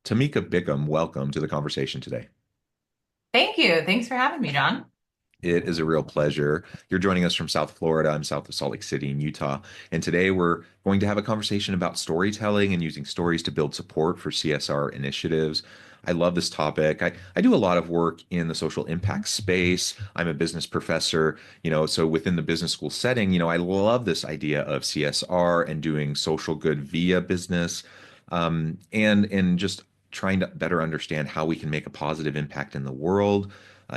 Tamika Bickham, welcome to the conversation today. Thank you. Thanks for having me, John. It is a real pleasure. You're joining us from South Florida. I'm south of Salt Lake City in Utah. And today we're going to have a conversation about storytelling and using stories to build support for CSR initiatives. I love this topic. I do a lot of work in the social impact space. I'm a business professor, so within the business school setting, I love this idea of CSR and doing social good via business, and just trying to better understand how we can make a positive impact in the world.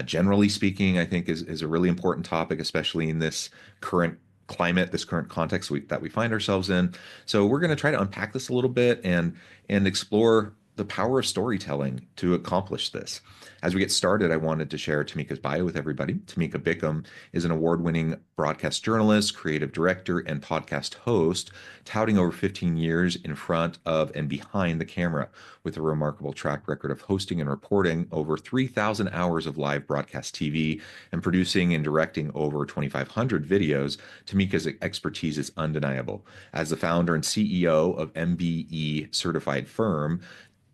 Generally speaking, I think is a really important topic, especially in this current climate, this current context that we find ourselves in. So we're going to try to unpack this a little bit and explore the power of storytelling to accomplish this. As we get started, I wanted to share Tamika's bio with everybody. Tamika Bickham is an award-winning broadcast journalist, creative director, and podcast host, touting over 15 years in front of and behind the camera, with a remarkable track record of hosting and reporting over 3,000 hours of live broadcast TV and producing and directing over 2,500 videos. Tamika's expertise is undeniable. As the founder and CEO of MBE-certified firm,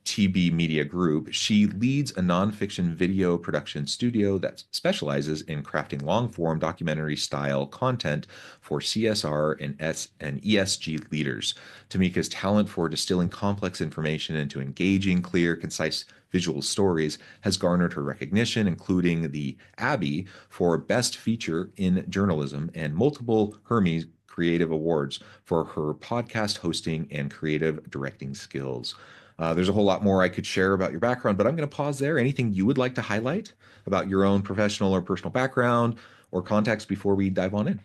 TB Media Group, she leads a nonfiction video production studio that specializes in crafting long-form documentary-style content for CSR and ESG leaders. Tamika's talent for distilling complex information into engaging, clear, concise visual stories has garnered her recognition, including the Abby for Best Feature in Journalism and multiple Hermes Creative Awards for her podcast hosting and creative directing skills. There's a whole lot more I could share about your background, but I'm going to pause there. Anything you would like to highlight about your own professional or personal background or context before we dive on in?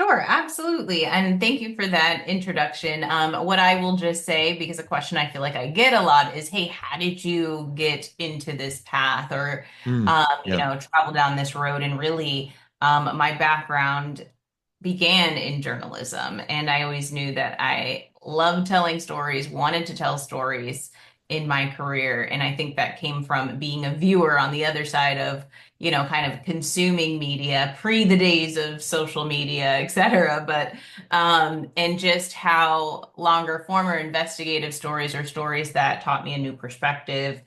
Sure, absolutely. And thank you for that introduction. What I will just say, because a question I feel like I get a lot is, hey, how did you get into this path or, Yeah. travel down this road? And really, my background began in journalism, and I always knew that I loved telling stories, wanted to tell stories in my career. And I think that came from being a viewer on the other side of, kind of consuming media pre the days of social media, et cetera. But and just how longer former investigative stories or stories that taught me a new perspective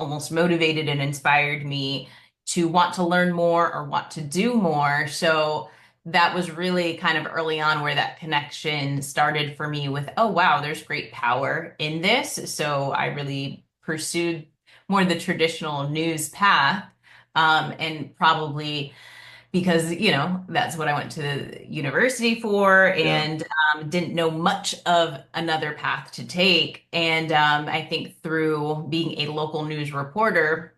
almost motivated and inspired me to want to learn more or want to do more. So that was really kind of early on where that connection started for me with, oh, wow, there's great power in this. So I really pursued more the traditional news path. And probably because, that's what I went to university for Yeah. and didn't know much of another path to take. And I think through being a local news reporter,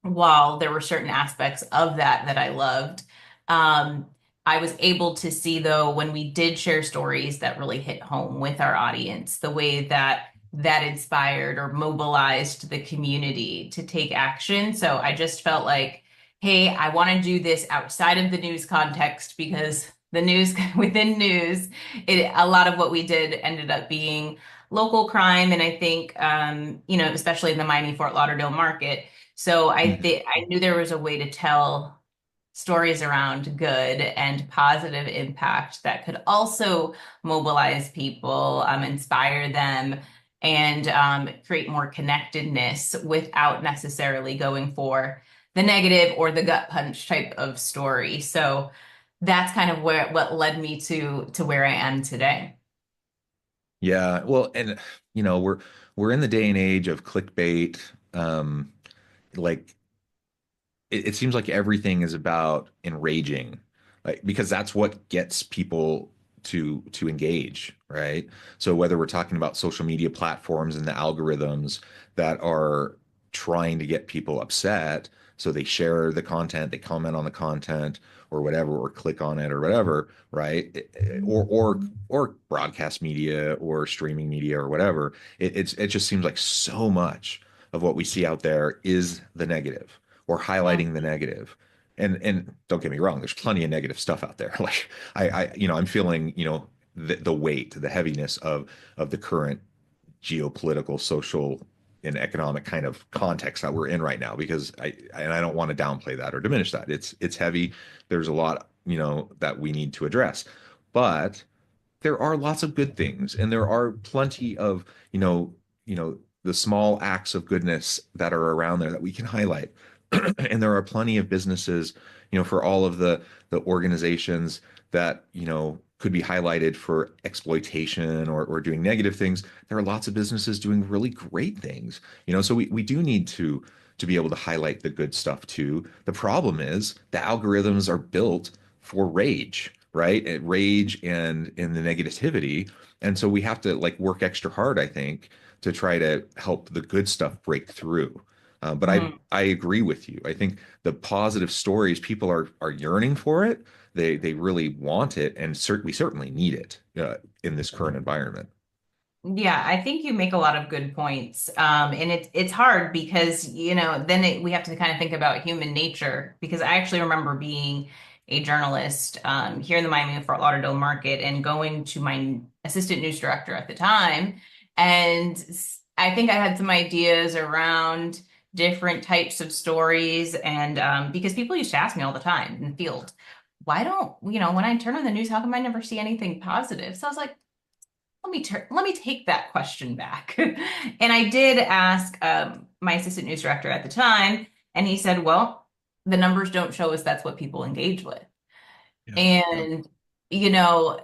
while there were certain aspects of that I loved, um, I was able to see, though, when we did share stories that really hit home with our audience, the way that inspired or mobilized the community to take action. So I just felt like, hey, I want to do this outside of the news context because the news within news, a lot of what we did ended up being local crime, and I think, especially in the Miami Fort Lauderdale market. So Mhm. I knew there was a way to tell stories around good and positive impact that could also mobilize people, inspire them, and create more connectedness without necessarily going for the negative or the gut punch type of story. So that's kind of what led me to where I am today. Yeah. Well, and we're in the day and age of clickbait. Like it seems like everything is about enraging, like because that's what gets people to engage, right? So whether we're talking about social media platforms and the algorithms that are trying to get people upset, so they share the content, they comment on the content or whatever, or click on it or whatever, right? Or broadcast media or streaming media or whatever. It just seems like so much of what we see out there is the negative or highlighting the negative. And don't get me wrong, there's plenty of negative stuff out there. Like I'm feeling, the weight, the heaviness of the current geopolitical, social, and economic kind of context that we're in right now because I don't want to downplay that or diminish that. It's heavy. There's a lot, that we need to address. But there are lots of good things and there are plenty of, the small acts of goodness that are around there that we can highlight. And there are plenty of businesses, for all of the organizations that, could be highlighted for exploitation or doing negative things. There are lots of businesses doing really great things, so we do need to be able to highlight the good stuff too. The problem is the algorithms are built for rage, right? And rage and the negativity. And so we have to like work extra hard, I think, to try to help the good stuff break through. But I agree with you. I think the positive stories, people are yearning for it. They really want it, and we certainly need it in this current environment. Yeah, I think you make a lot of good points. And it's hard because, we have to kind of think about human nature because I actually remember being a journalist here in the Miami Fort Lauderdale market and going to my assistant news director at the time. And I think I had some ideas around different types of stories. And because people used to ask me all the time in the field, why don't, when I turn on the news, how come I never see anything positive? So I was like, let me take that question back. And I did ask my assistant news director at the time, and he said, well, the numbers don't show us that's what people engage with. Yeah, yeah, And, you know,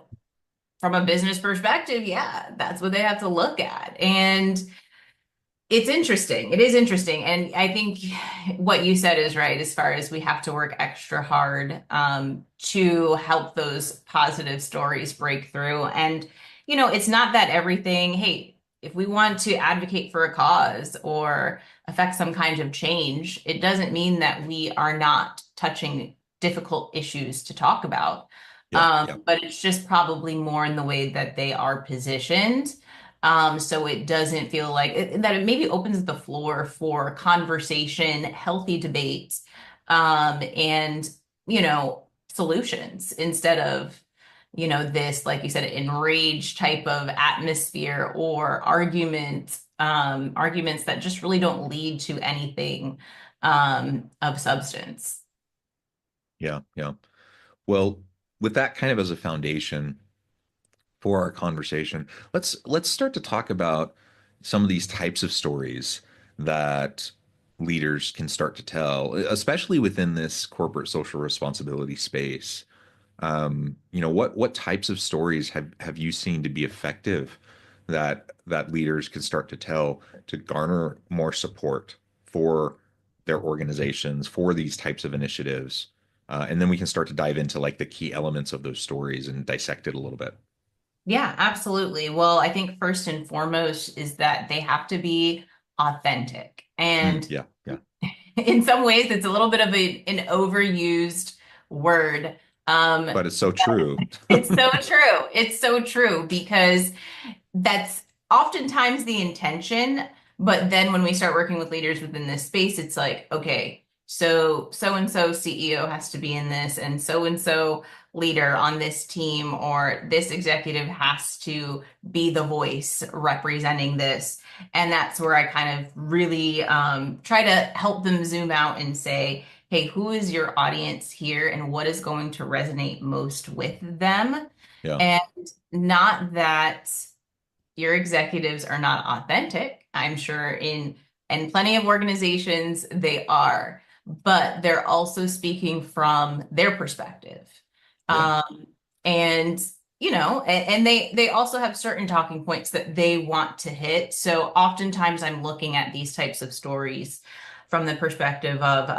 from a business perspective, yeah, that's what they have to look at. And it's interesting. It is interesting. And I think what you said is right as far as we have to work extra hard to help those positive stories break through. And, it's not that everything, hey, if we want to advocate for a cause or affect some kind of change, it doesn't mean that we are not touching difficult issues to talk about. yeah, yeah, But it's just probably more in the way that they are positioned. So it doesn't feel like that it maybe opens the floor for conversation, healthy debate, and, solutions instead of, this, like you said, enraged type of atmosphere or arguments that just really don't lead to anything, of substance. yeah, yeah. Well, with that kind of as a foundation for our conversation, let's start to talk about some of these types of stories that leaders can start to tell, especially within this corporate social responsibility space. What types of stories have you seen to be effective that leaders can start to tell to garner more support for their organizations for these types of initiatives? And then we can start to dive into like the key elements of those stories and dissect it a little bit. Yeah, absolutely. Well, I think first and foremost is that they have to be authentic. And Yeah, yeah. in some ways, it's a little bit of an overused word. Um, But it's so true. it's so true. It's so true because that's oftentimes the intention. But then when we start working with leaders within this space, it's like, okay, so and so CEO has to be in this, and so leader on this team, or this executive has to be the voice representing this. And that's where I kind of really try to help them zoom out and say, hey, who is your audience here and what is going to resonate most with them? Yeah, And not that your executives are not authentic. I'm sure in plenty of organizations they are, but they're also speaking from their perspective. yeah, Um, and and they also have certain talking points that they want to hit. So oftentimes I'm looking at these types of stories from the perspective of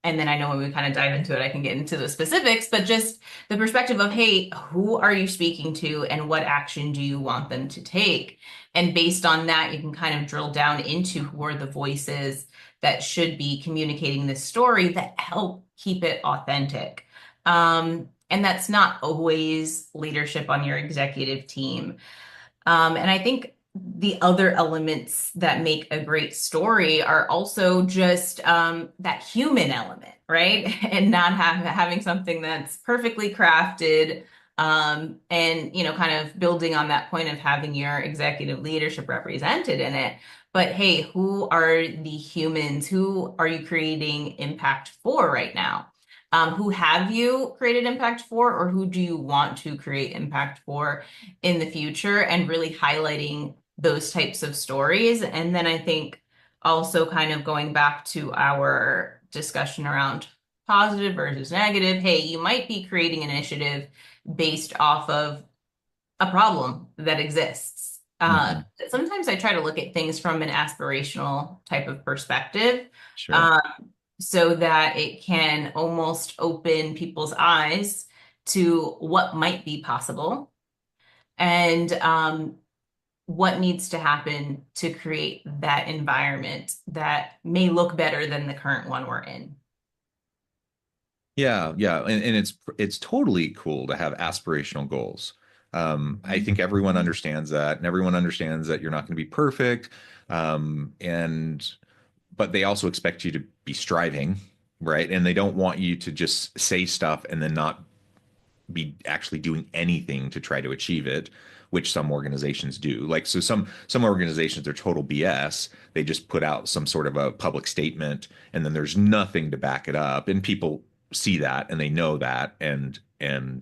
and then I know when we kind of dive into it, I can get into the specifics, but just the perspective of, hey, who are you speaking to and what action do you want them to take? And based on that, you can kind of drill down into who are the voices that should be communicating this story that help keep it authentic. And that's not always leadership on your executive team. And I think the other elements that make a great story are also just that human element, right? And not having something that's perfectly crafted. And, kind of building on that point of having your executive leadership represented in it. But hey, who are the humans? Who are you creating impact for right now? Who have you created impact for, or who do you want to create impact for in the future? And really highlighting those types of stories. And then I think also kind of going back to our discussion around positive versus negative, hey, you might be creating an initiative based off of a problem that exists. Hmm. Sometimes I try to look at things from an aspirational type of perspective, Sure. um, so that it can almost open people's eyes to what might be possible and what needs to happen to create that environment that may look better than the current one we're in. Yeah, yeah, and it's totally cool to have aspirational goals. I think everyone understands that, and everyone understands that you're not going to be perfect. And but they also expect you to be striving, right? And they don't want you to just say stuff and then not be actually doing anything to try to achieve it, which some organizations do. Like, so some organizations are total BS. They just put out some sort of a public statement and then there's nothing to back it up. And people see that and they know that and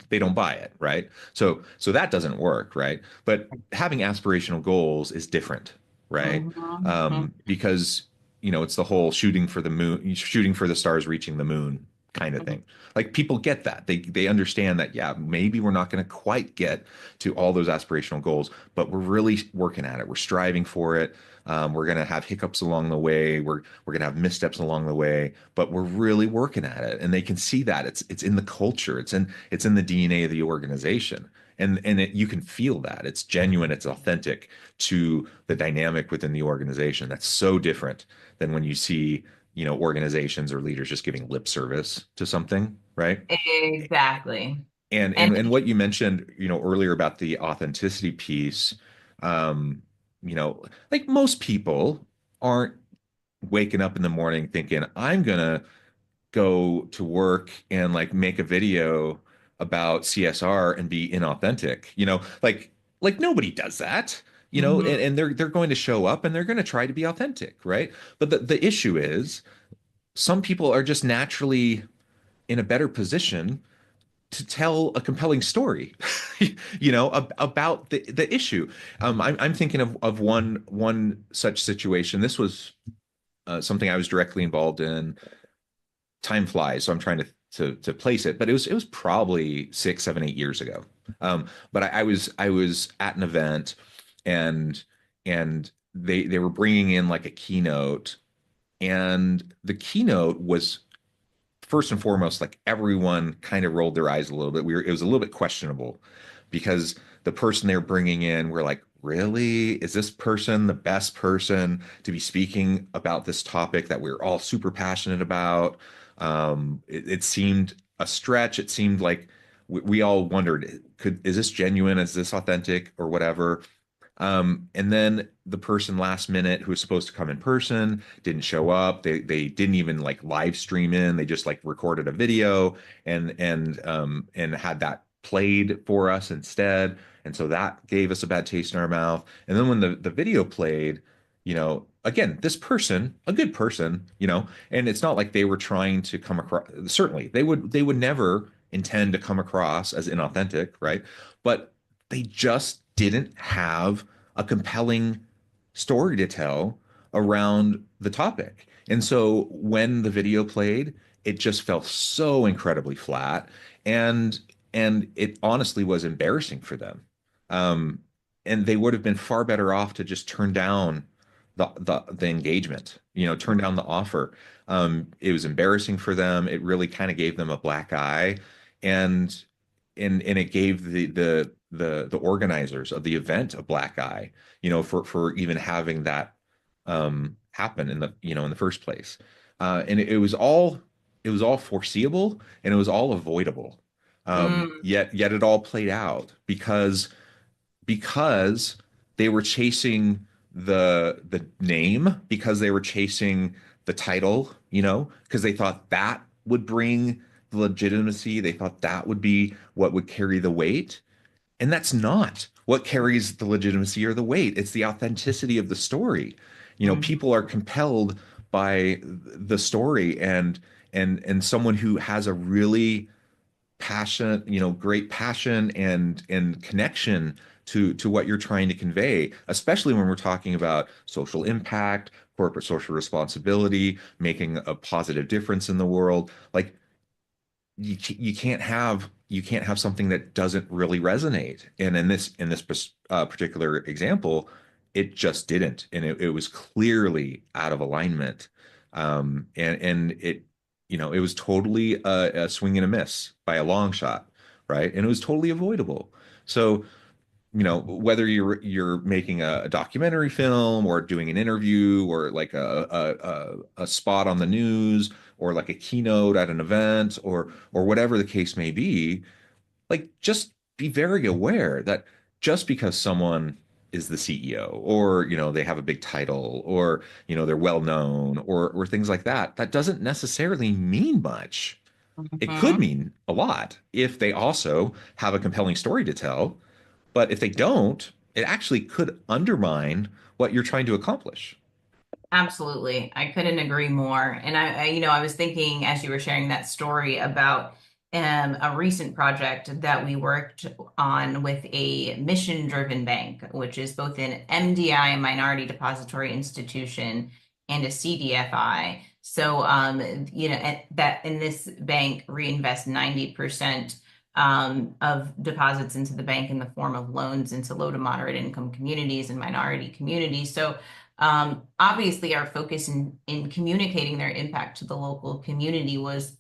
they don't buy it, right? So that doesn't work, right? But having aspirational goals is different, right? Mhm. Because it's the whole shooting for the moon, shooting for the stars, reaching the moon kind of thing. Like, people get that. They understand that, yeah, maybe we're not going to quite get to all those aspirational goals, but we're really working at it. We're striving for it. We're going to have hiccups along the way. We're going to have missteps along the way, but we're really working at it. And they can see that it's in the culture. It's in the DNA of the organization. You can feel that. It's genuine, it's authentic to the dynamic within the organization. That's so different than when you see organizations or leaders just giving lip service to something, right? Exactly. And And and and what you mentioned, earlier about the authenticity piece, um, like, most people aren't waking up in the morning thinking, I'm gonna go to work and like make a video about CSR and be inauthentic, like nobody does that. And, mhm. and they're going to show up and they're going to try to be authentic, right? But the issue is some people are just naturally in a better position to tell a compelling story, about the issue. I'm thinking of one such situation. This was something I was directly involved in. Time flies, so I'm trying to place it, but it was probably 6, 7, 8 years ago. But I was at an event, and they were bringing in like a keynote, and the keynote was, first and foremost, like, everyone kind of rolled their eyes a little bit. It was a little bit questionable because the person they're bringing in, we're like, really? Is this person the best person to be speaking about this topic that we're all super passionate about? It seemed a stretch. It seemed like we all wondered, is this genuine? Is this authentic or whatever? And then the person last minute who was supposed to come in person didn't show up. They didn't even like live stream in. They just like recorded a video and had that played for us instead. And so that gave us a bad taste in our mouth. And then when the video played, again, this person, a good person, and it's not like they were trying to come across, certainly they would never intend to come across as inauthentic, right? But they just didn't have a compelling story to tell around the topic. And so when the video played, it just felt so incredibly flat, and it honestly was embarrassing for them. Um, and they would have been far better off to just turn down the engagement, turn down the offer. It was embarrassing for them. It really kind of gave them a black eye, and and it gave the organizers of the event a black eye, for even having that happen in the first place. And it was all foreseeable and it was all avoidable. Mm, Yet it all played out because they were chasing the name, because they were chasing the title, because they thought that would bring the legitimacy. They thought that would be what would carry the weight. And that's not what carries the legitimacy or the weight. It's the authenticity of the story. mhm. People are compelled by the story, and someone who has a really passion, great passion and connection to what you're trying to convey, especially when we're talking about social impact, corporate social responsibility, making a positive difference in the world. Like you can't have something that doesn't really resonate. And in this particular example, it just didn't, and it was clearly out of alignment. And it was totally a swing and a miss by a long shot, right? And it was totally avoidable. So whether you're making a documentary film or doing an interview or like a spot on the news or like a keynote at an event or whatever the case may be, like just be very aware that just because someone is the CEO or they have a big title or they're well known or things like that, that doesn't necessarily mean much. It could Mhm. mean a lot if they also have a compelling story to tell, but if they don't, it actually could undermine what you're trying to accomplish. Absolutely. I couldn't agree more. And I was thinking as you were sharing that story about a recent project that we worked on with a mission-driven bank, which is both an MDI, Minority Depository Institution, and a CDFI. So, that in this bank reinvest 90% of deposits into the bank in the form of loans into low to moderate income communities and minority communities. So obviously, our focus in communicating their impact to the local community was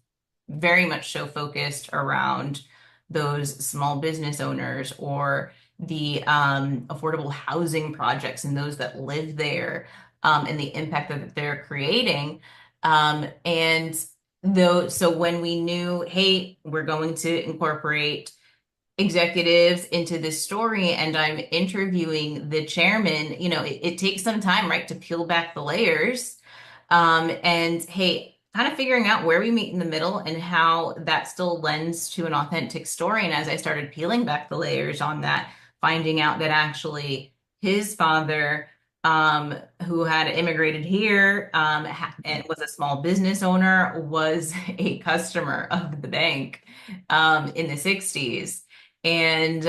very much so focused around those small business owners or the affordable housing projects and those that live there and the impact that they're creating. And though, so when we knew, hey, we're going to incorporate executives into this story and I'm interviewing the chairman, it takes some time, right, to peel back the layers. And hey, kind of figuring out where we meet in the middle and how that still lends to an authentic story. And as I started peeling back the layers on that, finding out that actually his father, who had immigrated here, and was a small business owner, was a customer of the bank, in the 60s and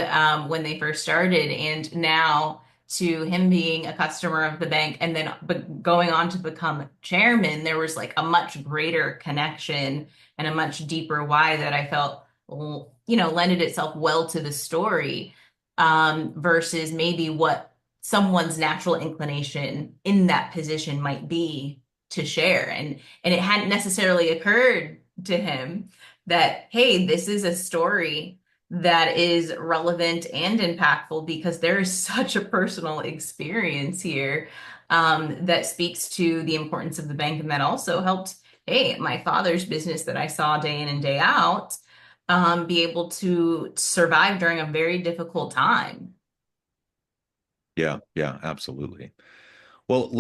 when they first started, and now to him being a customer of the bank and then going on to become chairman, there was like a much greater connection and a much deeper why that I felt, lended itself well to the story, versus maybe what someone's natural inclination in that position might be to share. And it hadn't necessarily occurred to him that, hey, this is a story that is relevant and impactful because there is such a personal experience here, that speaks to the importance of the bank and that also helped, hey, my father's business that I saw day in and day out, be able to survive during a very difficult time. Yeah, yeah, absolutely. Well,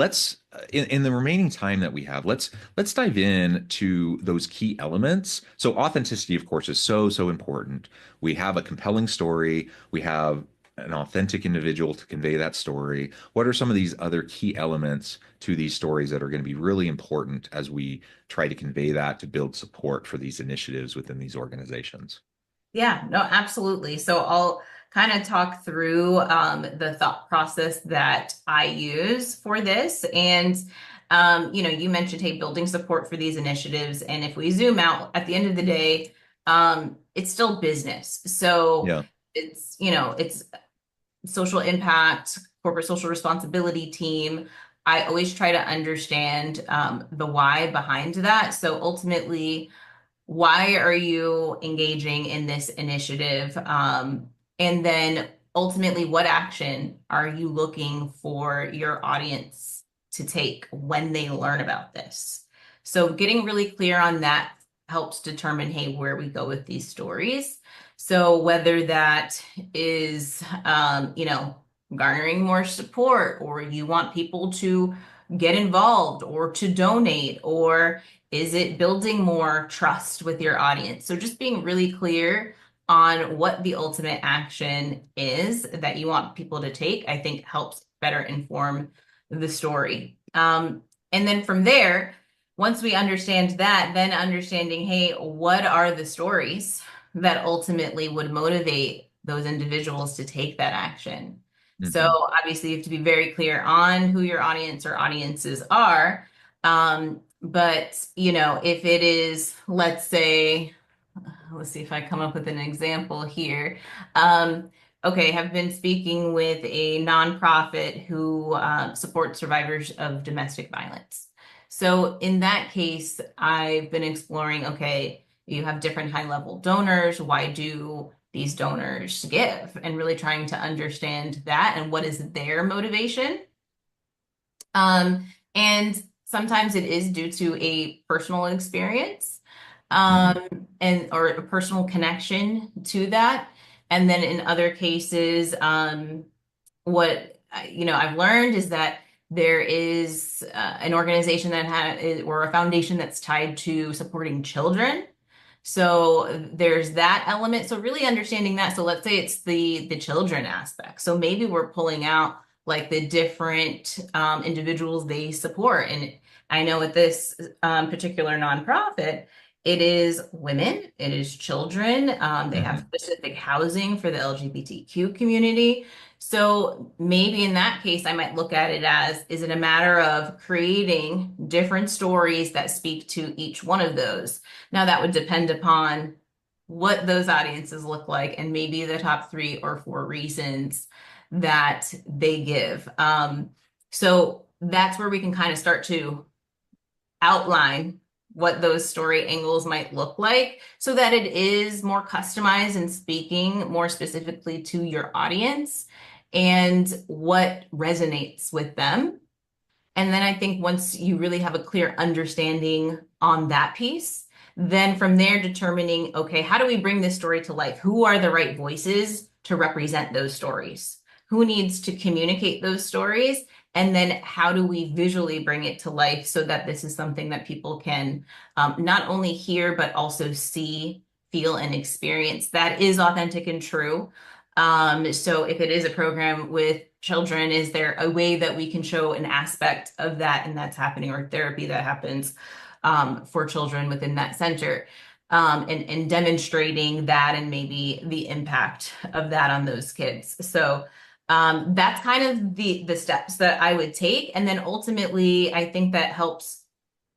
in the remaining time that we have, let's dive in to those key elements. So authenticity, of course, is so important. We have a compelling story. We have an authentic individual to convey that story. What are some of these other key elements to these stories that are going to be really important as we try to convey that to build support for these initiatives within these organizations? Yeah, no, absolutely. So I'll kind of talk through the thought process that I use for this. And, you mentioned, hey, building support for these initiatives. And if we zoom out at the end of the day, it's still business. So Yeah. it's social impact, corporate social responsibility team. I always try to understand the why behind that. So ultimately, why are you engaging in this initiative? And then ultimately, what action are you looking for your audience to take when they learn about this? So getting really clear on that helps determine, hey, where we go with these stories. So whether that is, garnering more support, or you want people to get involved or to donate, or is it building more trust with your audience? So just being really clear on what the ultimate action is that you want people to take, I think helps better inform the story. And then from there, once we understand that, then understanding, hey, what are the stories that ultimately would motivate those individuals to take that action. So Hmm. obviously you have to be very clear on who your audience or audiences are. But if it is, let's say, let's see if I come up with an example here. Okay, have been speaking with a nonprofit who supports survivors of domestic violence. So in that case, I've been exploring, okay, you have different high-level donors. Why do these donors give? And really trying to understand that and what is their motivation. And sometimes it is due to a personal experience, Hmm. and or a personal connection to that. And then in other cases, what I've learned is that there is an organization that has or a foundation that's tied to supporting children. So there's that element. So really understanding that. So let's say it's the children aspect. So maybe we're pulling out like the different individuals they support. And I know with this particular nonprofit, it is women, it is children. They have Hmm. specific housing for the LGBTQ community. So maybe in that case, I might look at it as, is it a matter of creating different stories that speak to each one of those? Now, that would depend upon what those audiences look like and maybe the top 3 or 4 reasons that they give. So that's where we can kind of start to outline what those story angles might look like so that it is more customized and speaking more specifically to your audience and what resonates with them. And then I think once you really have a clear understanding on that piece, then from there determining, okay, how do we bring this story to life? Who are the right voices to represent those stories? Who needs to communicate those stories? And then how do we visually bring it to life so that this is something that people can not only hear, but also see, feel, and experience that is authentic and true. So if it is a program with children, is there a way that we can show an aspect of that and that's happening, or therapy that happens for children within that center, and demonstrating that and maybe the impact of that on those kids. So that's kind of the steps that I would take. And then ultimately, I think that helps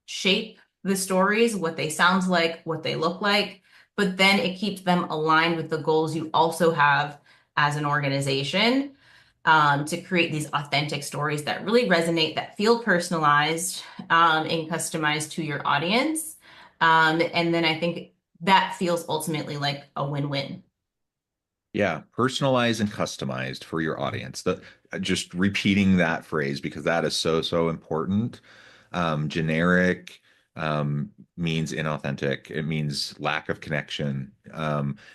shape the stories, what they sound like, what they look like, but then it keeps them aligned with the goals you also have as an organization, to create these authentic stories that really resonate, that feel personalized, and customized to your audience. And then I think that feels ultimately like a win-win. Yeah, personalized and customized for your audience. Just repeating that phrase because that is so, so important. Generic means inauthentic. It means lack of connection.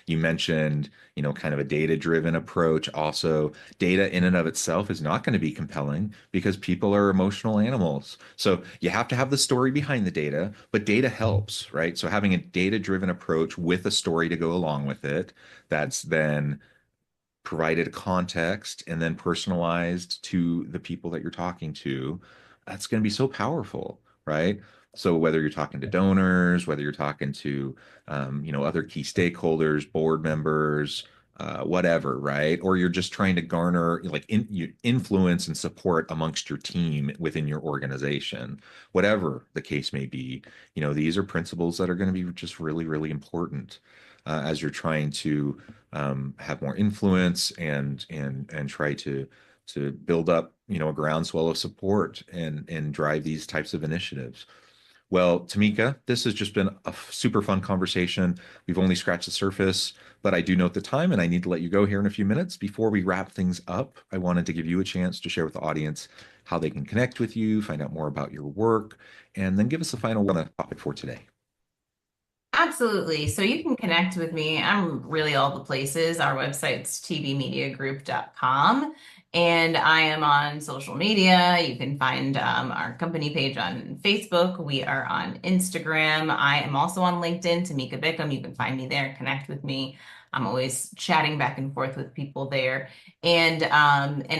You mentioned, kind of a data-driven approach. Also, data in and of itself is not going to be compelling because people are emotional animals. So you have to have the story behind the data, but data helps, right? So having a data-driven approach with a story to go along with it, that's then provided context and then personalized to the people that you're talking to, that's going to be so powerful, right? So whether you're talking to donors, whether you're talking to, other key stakeholders, board members, whatever, right? Or you're just trying to garner like influence and support amongst your team within your organization, whatever the case may be. These are principles that are going to be just really, really important as you're trying to have more influence and try to build up, a groundswell of support and drive these types of initiatives. Well, Tamika, this has just been a super fun conversation. We've only scratched the surface, but I do note the time and I need to let you go here in a few minutes. Before we wrap things up, I wanted to give you a chance to share with the audience how they can connect with you, find out more about your work, and then give us a final word on the topic for today. Absolutely. So you can connect with me. I'm really all the places. Our website's tvmediagroup.com. And I am on social media. You can find our company page on Facebook. We are on Instagram. I am also on LinkedIn, Tamika Bickham. You can find me there, connect with me. I'm always chatting back and forth with people there. And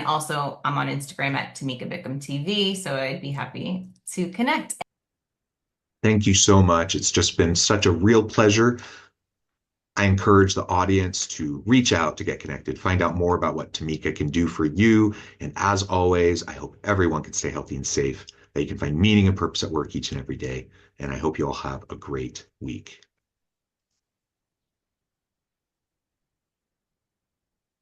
also I'm on Instagram at Tamika Bickham TV. So I'd be happy to connect. Thank you so much. It's just been such a real pleasure I encourage the audience to reach out to get connected, find out more about what Tamika can do for you. And as always, I hope everyone can stay healthy and safe, that you can find meaning and purpose at work each and every day. And I hope you all have a great week.